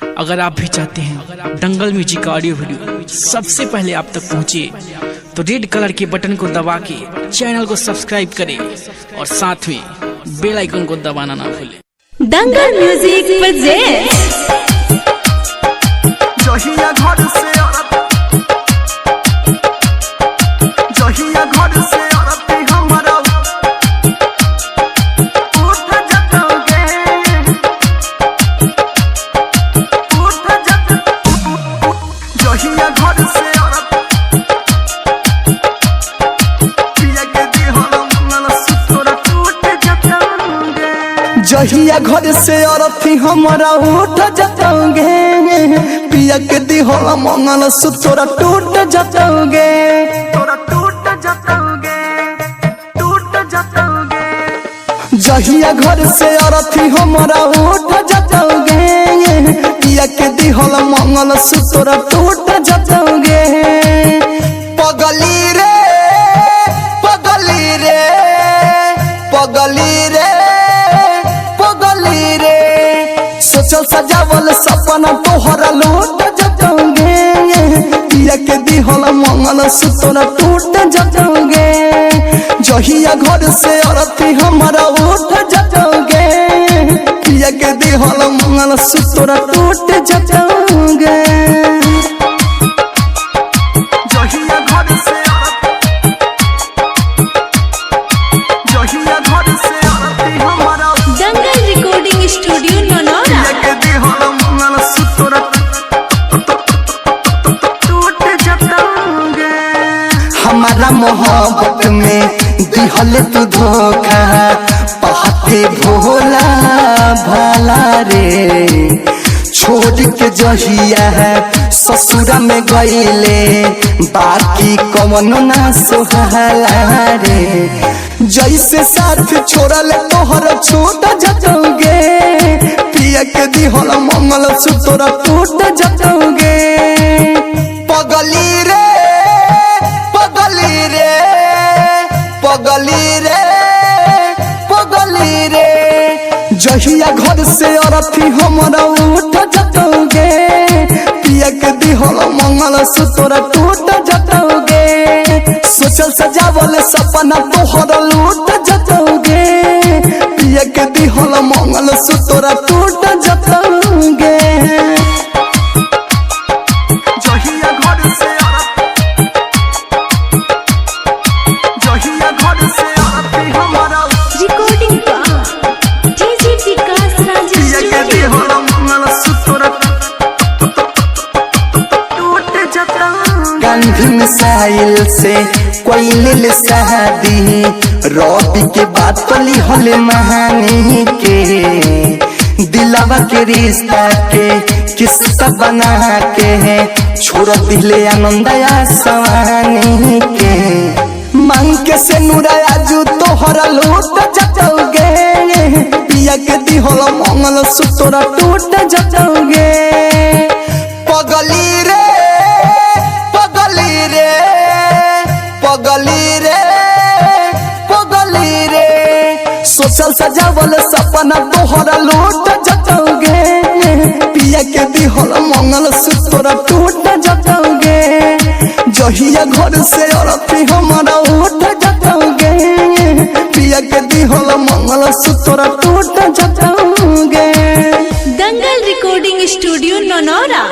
अगर आप भी चाहते हैं दंगल म्यूजिक का ऑडियो वीडियो सबसे पहले आप तक पहुंचे तो रेड कलर के बटन को दबा के चैनल को सब्सक्राइब करें और साथ में बेल आइकन को दबाना ना भूलें। दंगल म्यूजिक प्रेजेंट्स जहिया घर से औरत हमारा उठ जाओगे जहिया घर से औरत पिया के दिहला मंगल सूत्र टूट जाओगे जहिया घर से औरत हमारा उठ जाओगे पिया के दिहला मंगल सूत्र टूट जाओगे जहिया घर से औरत हमारा उठ जाओगे पिया के दिहला मंगल सूत्र टूट जाओगे। पगली रे पगली रे पगली रे पगली रे सोचल सजावल सपना तोहरा लूट जाओगे पिया के दिहला मंगल सूत्र टूट जाओगे। जहिया घर से औरत हमारा उठ जाओगे पिया के दिहला मंगल सूत्र टूट जाओगे। जहिया घर से औरत हमारा दंगल रिकॉर्डिंग स्टूडियो ननौरा पिया के दिहला मंगल सूत्र टूट जाओगे। हमारा मोहब्बत में दिहल तू धोखा पाते भोला भाला रे छोड़ के जहिया है ससुरा में गईले बाकी कौन ना सोहला रे जैसे साथ छोड़ल तोहर छूट जाओगे पिया के दिहला मंगल सूत्र टूट जाओगे। पगली रे पगली रे पगली रे पगली रे जहिया घर से औरत हमारा उठ जाओगे पिया के दिहला मंगल सूत्र टूट जाओगे। सोचल सजावल सपना तोहरा लूट जाओगे पिया के दिहला मंगल सूत्र टूट जाओगे। जहिया घर से हमारा रिकॉर्डिंग डीजे विकास राज पिया के दिहला मंगल सूत्र टूट जाओगे। गांधी मिसाइल से कोई ले शादी रॉबी के बात पली होले महानी के दिलावा के रिश्ता के किस्सा बना के छोड़ दिले आनंदया सवानी के मांग के से नुराया जू तोहरा लूट जाओगे पिया के दिहला मंगल सूत्र टूट जाओगे। पगली रे पगली रे पगली रे पगली रे सोचल सजावल सपना तोहरा लूट जाओगे पिया के दिहला मंगल सूत्र टूट जाओगे। जहिया घर से औरत हमारा उठ जाओगे पिया के दिहला मंगल सूत्र टूट जाओगे। दंगल रिकॉर्डिंग स्टूडियो ननौरा।